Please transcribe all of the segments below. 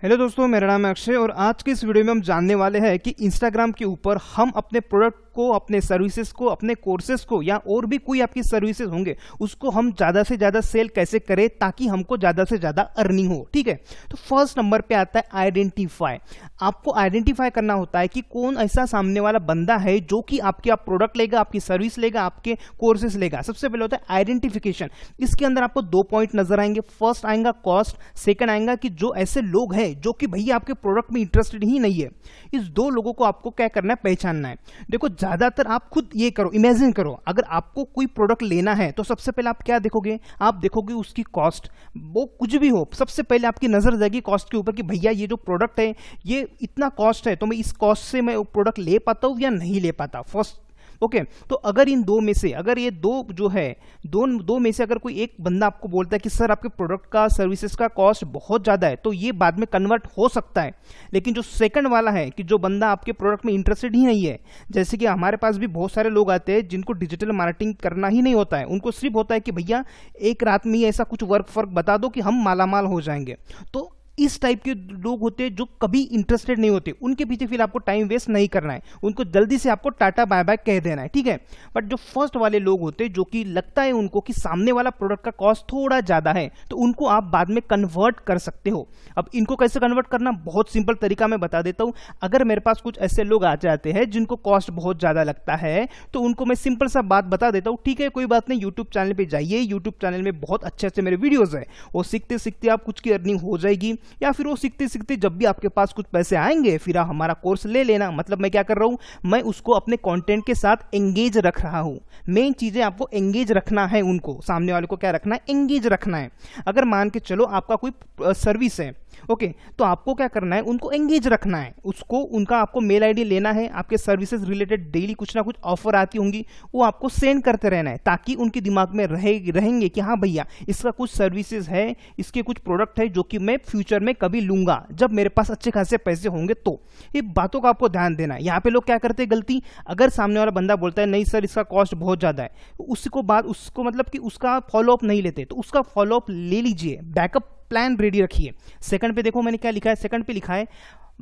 Hello दोस्तों, मेरा नाम है अक्षय और आज के इस वीडियो में हम जानने वाले हैं कि इंस्टाग्राम के ऊपर हम अपने प्रोडक्ट को, अपने सर्विसेज को, अपने कोर्सेज को या और भी कोई आपकी सर्विसेज होंगे उसको हम ज़्यादा से ज़्यादा सेल कैसे करें ताकि हमको ज़्यादा से ज़्यादा अर्निंग हो। ठीक है, तो फर्स्ट नंबर पे आता है आइडेंटिफाई। आपको आइडेंटिफाई करना होता है कि कौन ऐसा सामने वाला बंदा है जो कि आपके आप प्रोडक्ट लेगा, आपकी सर्विस लेगा, आपके कोर्सेज लेगा। सबसे पहले होता है आइडेंटिफिकेशन। इसके अंदर आपको 2 पॉइंट नजर आएंगे। फर्स्ट आएगा कॉस्ट, सेकंड आएगा कि जो ऐसे लोग हैं जो कि भैया आपके प्रोडक्ट में इंटरेस्टेड ही नहीं है। इस 2 लोगों को आपको क्या करना है, पहचानना है। देखो, ज्यादातर आप खुद ये करो, इमेजिन करो, अगर आपको कोई प्रोडक्ट लेना है तो सबसे पहले आप क्या देखोगे, आप देखोगे उसकी कॉस्ट। वो कुछ भी हो, सबसे पहले आपकी नजर जाएगी कॉस्ट के ऊपर कि भैया ये जो प्रोडक्ट है ये इतना कॉस्ट है, तो मैं इस कॉस्ट से मैं प्रोडक्ट ले पाता हूं या नहीं ले पाता। फर्स्ट ओके, तो अगर इन 2 में से, अगर ये 2 जो है, दो में से अगर कोई एक बंदा आपको बोलता है कि सर आपके प्रोडक्ट का, सर्विसेज का कॉस्ट बहुत ज़्यादा है, तो ये बाद में कन्वर्ट हो सकता है। लेकिन जो सेकंड वाला है कि जो बंदा आपके प्रोडक्ट में इंटरेस्टेड ही नहीं है, जैसे कि हमारे पास भी बहुत सारे लोग आते हैं जिनको डिजिटल मार्केटिंग करना ही नहीं होता है, उनको सिर्फ होता है कि भैया एक रात में ही ऐसा कुछ वर्क बता दो कि हम मालामाल हो जाएंगे। तो इस टाइप के लोग होते हैं जो कभी इंटरेस्टेड नहीं होते, उनके पीछे फिर आपको टाइम वेस्ट नहीं करना है, उनको जल्दी से आपको टाटा बाय बाय कह देना है। ठीक है, बट जो फर्स्ट वाले लोग होते हैं जो कि लगता है उनको कि सामने वाला प्रोडक्ट का कॉस्ट थोड़ा ज्यादा है, तो उनको आप बाद में कन्वर्ट कर सकते हो। अब इनको कैसे कन्वर्ट करना, बहुत सिंपल तरीका मैं बता देता हूं। अगर मेरे पास कुछ ऐसे लोग आ जाते हैं जिनको कॉस्ट बहुत ज्यादा लगता है, तो उनको मैं सिंपल सा बात बता देता हूं, ठीक है कोई बात नहीं, यूट्यूब चैनल पे जाइए, यूट्यूब चैनल में बहुत अच्छे अच्छे मेरे वीडियोज है, वो सीखते सीखते आप कुछ की अर्निंग हो जाएगी, या फिर वो सीखते सीखते जब भी आपके पास कुछ पैसे आएंगे फिर आप हमारा कोर्स ले लेना। मतलब मैं क्या कर रहा हूं, मैं उसको अपने कंटेंट के साथ एंगेज रख रहा हूं। मेन चीजें आपको एंगेज रखना है, उनको, सामने वाले को क्या रखना है, एंगेज रखना है। अगर मान के चलो आपका कोई सर्विस है, ओके, तो आपको क्या करना है, उनको एंगेज रखना है, उसको, उनका आपको मेल आईडी लेना है, आपके सर्विसेज रिलेटेड डेली कुछ ना कुछ ऑफर आती होंगी, वो आपको सेंड करते रहना है ताकि उनके दिमाग में रहेंगे कि हाँ भैया इसका कुछ सर्विसेज है, इसके कुछ प्रोडक्ट है जो कि मैं फ्यूचर में कभी लूंगा जब मेरे पास अच्छे खासे पैसे होंगे। तो ये बातों का आपको ध्यान देना है। यहाँ पे लोग क्या करते हैं गलती, अगर सामने वाला बंदा बोलता है नहीं सर इसका कॉस्ट बहुत ज्यादा है, उसको मतलब कि उसका फॉलोअप नहीं लेते, तो उसका फॉलोअप ले लीजिए, बैकअप प्लान रेडी रखिए। सेकंड पे देखो मैंने क्या लिखा है, सेकंड पे लिखा है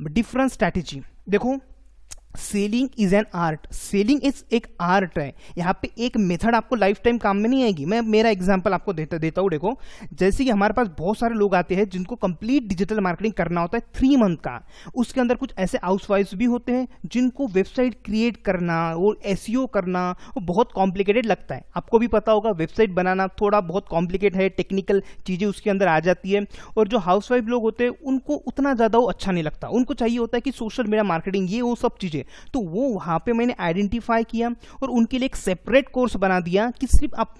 डिफरेंट स्ट्रैटेजी। देखो, selling is an art, selling is एक आर्ट है। यहाँ पे एक मेथड आपको लाइफ टाइम काम में नहीं आएगी। मैं मेरा एग्जांपल आपको देता हूँ। देखो, जैसे कि हमारे पास बहुत सारे लोग आते हैं जिनको कंप्लीट डिजिटल मार्केटिंग करना होता है 3 मंथ का। उसके अंदर कुछ ऐसे हाउसवाइफ्स भी होते हैं जिनको वेबसाइट क्रिएट करना और एसईओ करना वो बहुत कॉम्प्लिकेटेड लगता है। आपको भी पता होगा वेबसाइट बनाना थोड़ा बहुत कॉम्प्लिकेट है, टेक्निकल चीजें उसके अंदर आ जाती है। और जो हाउसवाइफ लोग होते हैं उनको उतना ज्यादा वो अच्छा नहीं लगता, उनको चाहिए होता है कि सोशल मीडिया मार्केटिंग, ये वो सब चीजें। तो वो वहां पे मैंने आइडेंटिफाई किया और उनके लिए एक सेपरेट कोर्स बना दिया कि सिर्फ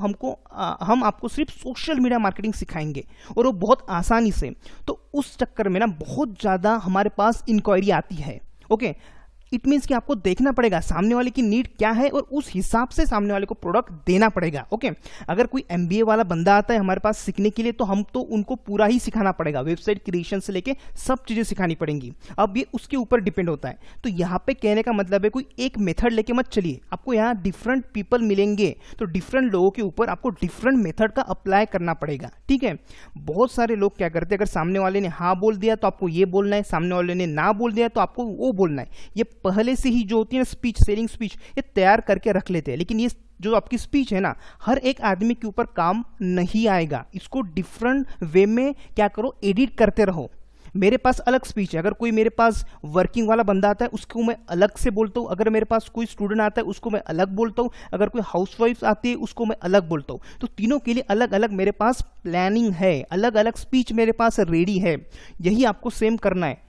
हम आपको सिर्फ सोशल मीडिया मार्केटिंग सिखाएंगे, और वो बहुत आसानी से। तो उस चक्कर में ना बहुत ज्यादा हमारे पास इंक्वायरी आती है। ओके, इट मीन्स कि आपको देखना पड़ेगा सामने वाले की नीड क्या है और उस हिसाब से सामने वाले को प्रोडक्ट देना पड़ेगा। ओके, अगर कोई एमबीए वाला बंदा आता है हमारे पास सीखने के लिए, तो हम तो उनको पूरा ही सिखाना पड़ेगा, वेबसाइट क्रिएशन से लेके सब चीजें सिखानी पड़ेंगी। अब ये उसके ऊपर डिपेंड होता है। तो यहाँ पे कहने का मतलब है कोई एक मेथड लेके मत चलिए, आपको यहाँ डिफरेंट पीपल मिलेंगे, तो डिफरेंट लोगों के ऊपर आपको डिफरेंट मेथड का अप्लाई करना पड़ेगा। ठीक है, बहुत सारे लोग क्या करते हैं, अगर सामने वाले ने हाँ बोल दिया तो आपको ये बोलना है, सामने वाले ने ना बोल दिया तो आपको वो बोलना है। ये पहले से ही जो होती है ना स्पीच, सेलिंग स्पीच, ये तैयार करके रख लेते हैं। लेकिन ये जो आपकी स्पीच है ना, हर एक आदमी के ऊपर काम नहीं आएगा। इसको डिफरेंट वे में क्या करो, एडिट करते रहो। मेरे पास अलग स्पीच है, अगर कोई मेरे पास वर्किंग वाला बंदा आता है उसको मैं अलग से बोलता हूँ, अगर मेरे पास कोई स्टूडेंट आता है उसको मैं अलग बोलता हूँ, अगर कोई हाउसवाइफ आती है उसको मैं अलग बोलता हूँ। तो तीनों के लिए अलग अलग मेरे पास प्लानिंग है, अलग अलग स्पीच मेरे पास रेडी है। यही आपको सेम करना है।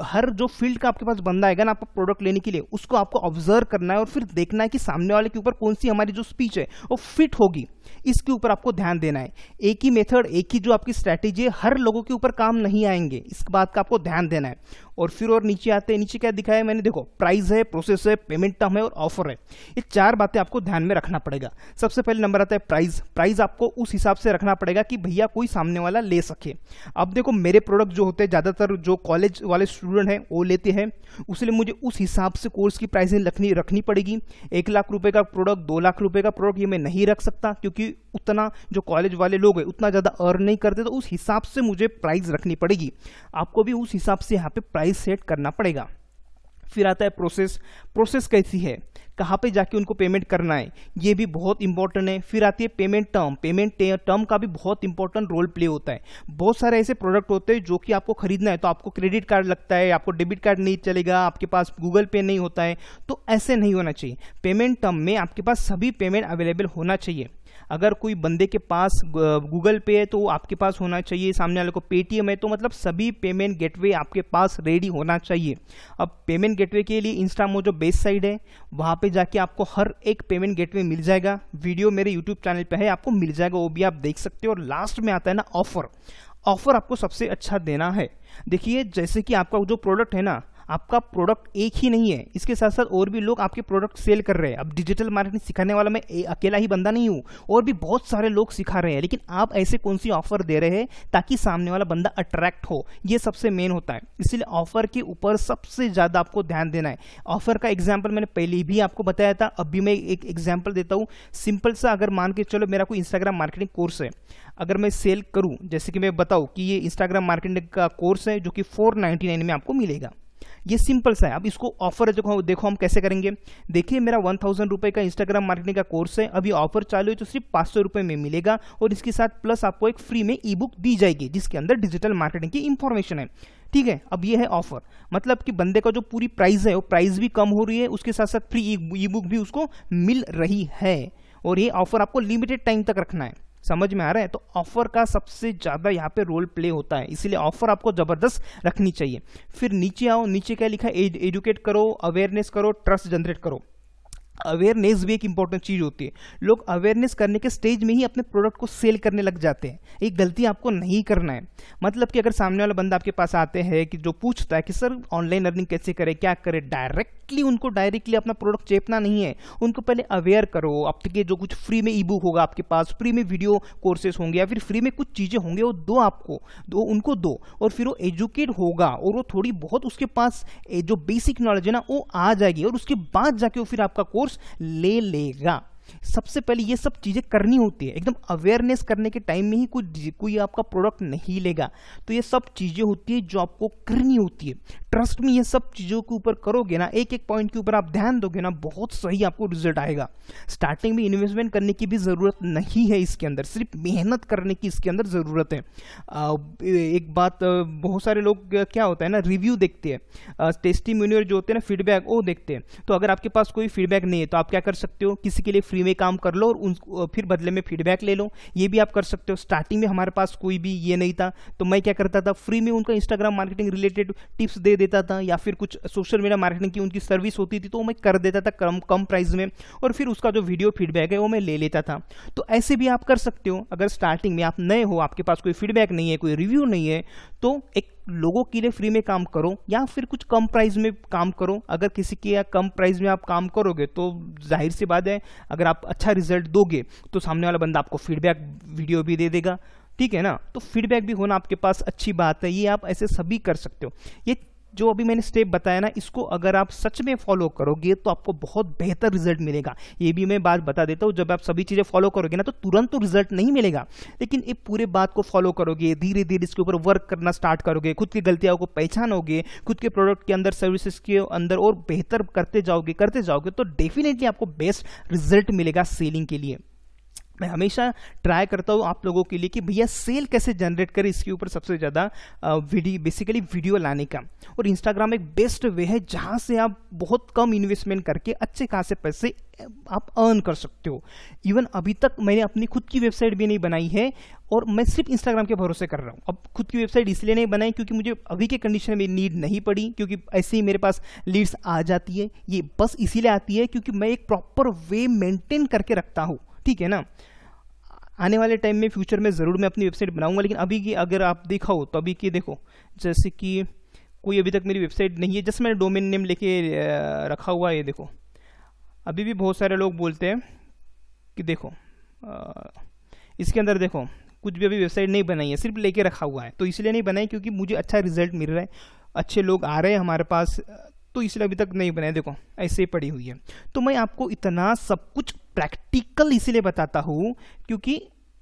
हर जो फील्ड का आपके पास बंदा आएगा ना आपको प्रोडक्ट लेने के लिए, उसको आपको ऑब्जर्व करना है और फिर देखना है कि सामने वाले के ऊपर कौन सी हमारी जो स्पीच है वो फिट होगी। इसके ऊपर आपको ध्यान देना है। एक ही मेथड, एक ही जो आपकी स्ट्रैटेजी है, हर लोगों के ऊपर काम नहीं आएंगे, इस बात का आपको ध्यान देना है। और फिर और नीचे आते हैं, नीचे क्या दिखाया है मैंने, देखो प्राइस है, प्रोसेस है, पेमेंट टर्म है और ऑफर है। ये 4 बातें आपको ध्यान में रखना पड़ेगा। सबसे पहले नंबर आता है प्राइस। प्राइस आपको उस हिसाब से रखना पड़ेगा कि भैया कोई सामने वाला ले सके। अब देखो, मेरे प्रोडक्ट जो होते हैं ज्यादातर जो कॉलेज वाले स्टूडेंट हैं वो लेते हैं, उसलिए मुझे उस हिसाब से कोर्स की प्राइसिंग रखनी पड़ेगी। 1 लाख रुपए का प्रोडक्ट, 2 लाख रुपए का प्रोडक्ट ये मैं नहीं रख सकता, क्योंकि क्योंकि उतना जो कॉलेज वाले लोग हैं उतना ज़्यादा अर्न नहीं करते, तो उस हिसाब से मुझे प्राइस रखनी पड़ेगी। आपको भी उस हिसाब से यहाँ पे प्राइस सेट करना पड़ेगा। फिर आता है प्रोसेस। प्रोसेस कैसी है, कहाँ पे जाके उनको पेमेंट करना है, ये भी बहुत इंपॉर्टेंट है। फिर आती है पेमेंट टर्म। पेमेंट टर्म का भी बहुत इंपॉर्टेंट रोल प्ले होता है। बहुत सारे ऐसे प्रोडक्ट होते हैं जो कि आपको खरीदना है तो आपको क्रेडिट कार्ड लगता है, आपको डेबिट कार्ड नहीं चलेगा, आपके पास गूगल पे नहीं होता है, तो ऐसे नहीं होना चाहिए। पेमेंट टर्म में आपके पास सभी पेमेंट अवेलेबल होना चाहिए। अगर कोई बंदे के पास गूगल पे है तो आपके पास होना चाहिए, सामने वाले को पेटीएम है तो मतलब सभी पेमेंट गेटवे आपके पास रेडी होना चाहिए। अब पेमेंट गेटवे के लिए इंस्टामो जो बेस्ट साइड है वहाँ पे जाके आपको हर एक पेमेंट गेटवे मिल जाएगा। वीडियो मेरे यूट्यूब चैनल पे है, आपको मिल जाएगा, वो भी आप देख सकते हो। और लास्ट में आता है ना ऑफर। ऑफर आपको सबसे अच्छा देना है। देखिए जैसे कि आपका जो प्रोडक्ट है ना, आपका प्रोडक्ट एक ही नहीं है, इसके साथ साथ और भी लोग आपके प्रोडक्ट सेल कर रहे हैं। अब डिजिटल मार्केटिंग सिखाने वाला मैं अकेला ही बंदा नहीं हूँ, और भी बहुत सारे लोग सिखा रहे हैं, लेकिन आप ऐसे कौन सी ऑफर दे रहे हैं ताकि सामने वाला बंदा अट्रैक्ट हो, ये सबसे मेन होता है। इसलिए ऑफर के ऊपर सबसे ज़्यादा आपको ध्यान देना है। ऑफर का एग्जाम्पल मैंने पहले भी आपको बताया था, अभी मैं एक एग्जाम्पल देता हूँ सिंपल सा। अगर मान के चलो मेरा कोई इंस्टाग्राम मार्केटिंग कोर्स है, अगर मैं सेल करूँ, जैसे कि मैं बताऊँ कि ये इंस्टाग्राम मार्केटिंग का कोर्स है जो कि 499 में आपको मिलेगा, ये सिंपल सा है। अब इसको ऑफर देखो हम कैसे करेंगे। देखिए मेरा 1000 रुपये का इंस्टाग्राम मार्केटिंग का कोर्स है, अभी ऑफर चालू है तो सिर्फ 500 रुपये में मिलेगा, और इसके साथ प्लस आपको एक फ्री में ई बुक दी जाएगी जिसके अंदर डिजिटल मार्केटिंग की इंफॉर्मेशन है। ठीक है, अब ये है ऑफर, मतलब कि बंदे का जो पूरी प्राइस है वो प्राइस भी कम हो रही है, उसके साथ साथ फ्री ई बुक भी उसको मिल रही है, और ये ऑफर आपको लिमिटेड टाइम तक रखना है। समझ में आ रहा है? तो ऑफर का सबसे ज़्यादा यहाँ पे रोल प्ले होता है, इसीलिए ऑफर आपको ज़बरदस्त रखनी चाहिए। फिर नीचे आओ, नीचे क्या लिखा है, एजुकेट करो, अवेयरनेस करो, ट्रस्ट जनरेट करो। अवेयरनेस भी एक इंपॉर्टेंट चीज़ होती है। लोग अवेयरनेस करने के स्टेज में ही अपने प्रोडक्ट को सेल करने लग जाते हैं, एक गलती आपको नहीं करना है। मतलब कि अगर सामने वाला बंदा आपके पास आते हैं कि जो पूछता है कि सर ऑनलाइन अर्निंग कैसे करें, क्या करें, डायरेक्टली अपना प्रोडक्ट चेपना नहीं है, उनको पहले अवेयर करो। आपके जो कुछ फ्री में ई बुक होगा, आपके पास फ्री में वीडियो कोर्सेज होंगे, या फिर फ्री में कुछ चीज़ें होंगे, वो उनको दो, और फिर वो एजुकेट होगा, और वो थोड़ी बहुत उसके पास जो बेसिक नॉलेज है ना वो आ जाएगी, और उसके बाद जाके वो फिर आपका कोर्स ले लेगा। सबसे पहले ये सब चीजें करनी होती है। एकदम अवेयरनेस करने के टाइम में ही कोई आपका प्रोडक्ट नहीं लेगा, तो ये सब चीजें होती है जो आपको करनी होती है। ट्रस्ट में ये सब चीजों के ऊपर करोगे ना, एक एक पॉइंट के ऊपर आप ध्यान दोगे ना, बहुत सही आपको रिजल्ट आएगा। स्टार्टिंग में इन्वेस्टमेंट करने की भी जरूरत नहीं है इसके अंदर, सिर्फ मेहनत करने की इसके अंदर जरूरत है। एक बात, बहुत सारे लोग क्या होता है ना, रिव्यू देखते हैं, टेस्टिमोनियल जो होते हैं ना, फीडबैक वो देखते हैं। तो अगर आपके पास कोई फीडबैक नहीं है तो आप क्या कर सकते हो, किसी के लिए फ्री में काम कर लो और फिर बदले में फीडबैक ले लो, ये भी आप कर सकते हो। स्टार्टिंग में हमारे पास कोई भी ये नहीं था तो मैं क्या करता था, फ्री में उनका इंस्टाग्राम मार्केटिंग रिलेटेड टिप्स दे देता था, या फिर कुछ सोशल मीडिया मार्केटिंग की उनकी सर्विस होती थी तो मैं कर देता था कम प्राइस में, और फिर उसका जो वीडियो फीडबैक है वो मैं ले लेता था। तो ऐसे भी आप कर सकते हो। अगर स्टार्टिंग में आप नए हो, आपके पास कोई फीडबैक नहीं है, कोई रिव्यू नहीं है, तो एक लोगों के लिए फ्री में काम करो, या फिर कुछ कम प्राइस में काम करो। अगर किसी के कम प्राइस में आप काम करोगे तो जाहिर सी बात है, अगर आप अच्छा रिजल्ट दोगे तो सामने वाला बंदा आपको फीडबैक वीडियो भी दे देगा। ठीक है ना, तो फीडबैक भी होना आपके पास अच्छी बात है, ये आप ऐसे सभी कर सकते हो। ये जो अभी मैंने स्टेप बताया ना, इसको अगर आप सच में फॉलो करोगे तो आपको बहुत बेहतर रिजल्ट मिलेगा। ये भी मैं बात बता देता हूँ, जब आप सभी चीज़ें फॉलो करोगे ना तो तुरंत तो रिजल्ट नहीं मिलेगा, लेकिन ये पूरे बात को फॉलो करोगे, धीरे धीरे इसके ऊपर वर्क करना स्टार्ट करोगे, खुद की गलतियों को पहचानोगे, खुद के प्रोडक्ट के अंदर, सर्विसेज के अंदर और बेहतर करते जाओगे तो डेफिनेटली आपको बेस्ट रिजल्ट मिलेगा सेलिंग के लिए। मैं हमेशा ट्राई करता हूँ आप लोगों के लिए कि भैया सेल कैसे जनरेट करें, इसके ऊपर सबसे ज़्यादा बेसिकली वीडियो लाने का। और इंस्टाग्राम एक बेस्ट वे है जहाँ से आप बहुत कम इन्वेस्टमेंट करके अच्छे खासे पैसे आप अर्न कर सकते हो। इवन अभी तक मैंने अपनी खुद की वेबसाइट भी नहीं बनाई है, और मैं सिर्फ इंस्टाग्राम के भरोसे कर रहा हूँ। अब खुद की वेबसाइट इसलिए नहीं बनाई क्योंकि मुझे अभी के कंडीशन में नीड नहीं पड़ी, क्योंकि ऐसे ही मेरे पास लीड्स आ जाती है। ये बस इसीलिए आती है क्योंकि मैं एक प्रॉपर वे मेंटेन करके रखता हूँ। ठीक है ना, आने वाले टाइम में फ्यूचर में ज़रूर मैं अपनी वेबसाइट बनाऊंगा, लेकिन अभी की अगर आप देखा हो तो अभी की देखो, जैसे कि कोई अभी तक मेरी वेबसाइट नहीं है, जस्ट मैंने डोमेन नेम लेके रखा हुआ है। ये देखो, अभी भी बहुत सारे लोग बोलते हैं कि देखो इसके अंदर देखो कुछ भी अभी वेबसाइट नहीं बनाई है, सिर्फ लेके रखा हुआ है। तो इसलिए नहीं बनाई क्योंकि मुझे अच्छा रिजल्ट मिल रहा है, अच्छे लोग आ रहे हैं हमारे पास, तो इसलिए अभी तक नहीं बनाया, देखो ऐसे ही पड़ी हुई है। तो मैं आपको इतना सब कुछ प्रैक्टिकल इसलिए बताता हूँ क्योंकि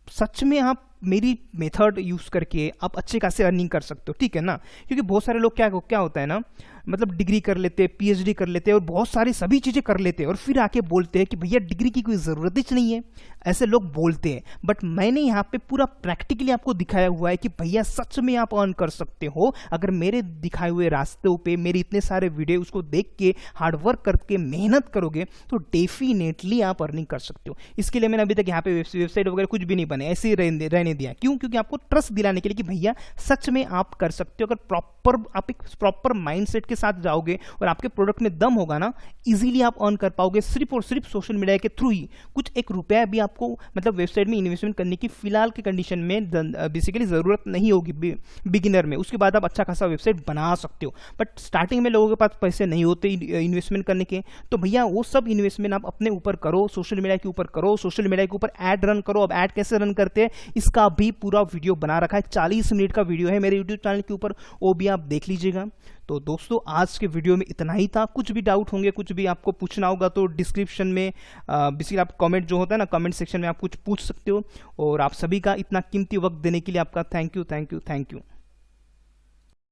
सच में आप मेरी मेथड यूज़ करके आप अच्छे खासे अर्निंग कर सकते हो, ठीक है ना। क्योंकि बहुत सारे लोग क्या होता है ना, मतलब डिग्री कर लेते हैं, पीएचडी कर लेते हैं और बहुत सारी सभी चीज़ें कर लेते हैं और फिर आके बोलते हैं कि भैया डिग्री की कोई ज़रूरत ही नहीं है। ऐसे लोग बोलते हैं, बट मैंने यहाँ पे पूरा प्रैक्टिकली आपको दिखाया हुआ है कि भैया सच में आप अर्न कर सकते हो अगर मेरे दिखाए हुए रास्तों पे मेरे इतने सारे वीडियो उसको देख के हार्डवर्क करके मेहनत करोगे तो डेफिनेटली आप अर्निंग कर सकते हो। इसके लिए मैंने अभी तक यहाँ पे वेबसाइट वगैरह कुछ भी नहीं बने, ऐसे ही रहने दिया। क्यों? क्योंकि आपको ट्रस्ट दिलाने के लिए कि भैया सच में आप कर सकते हो। अगर आप एक प्रॉपर माइंडसेट के साथ जाओगे और आपके प्रोडक्ट में दम होगा ना, इजीली आप अर्न कर पाओगे सिर्फ और सिर्फ सोशल मीडिया के थ्रू ही। कुछ एक रुपया भी आपको मतलब वेबसाइट में इन्वेस्टमेंट करने की फिलहाल के कंडीशन में बेसिकली जरूरत नहीं होगी बिगिनर में। उसके बाद आप अच्छा खासा वेबसाइट बना सकते हो, बट स्टार्टिंग में लोगों के पास पैसे नहीं होते इन्वेस्टमेंट करने के, तो भैया वो सब इन्वेस्टमेंट आप अपने ऊपर करो, सोशल मीडिया के ऊपर करो, सोशल मीडिया के ऊपर ऐड रन करो। अब ऐड कैसे रन करते हैं इसका भी पूरा वीडियो बना रखा है, 40 मिनट का वीडियो है मेरे यूट्यूब चैनल के ऊपर, वो भी आप देख लीजिएगा। तो दोस्तों आज के वीडियो में इतना ही था। कुछ भी डाउट होंगे, कुछ भी आपको पूछना होगा तो डिस्क्रिप्शन में बेसिकली आप कमेंट जो होता है ना, कमेंट सेक्शन में आप कुछ पूछ सकते हो। और आप सभी का इतना कीमती वक्त देने के लिए आपका थैंक यू।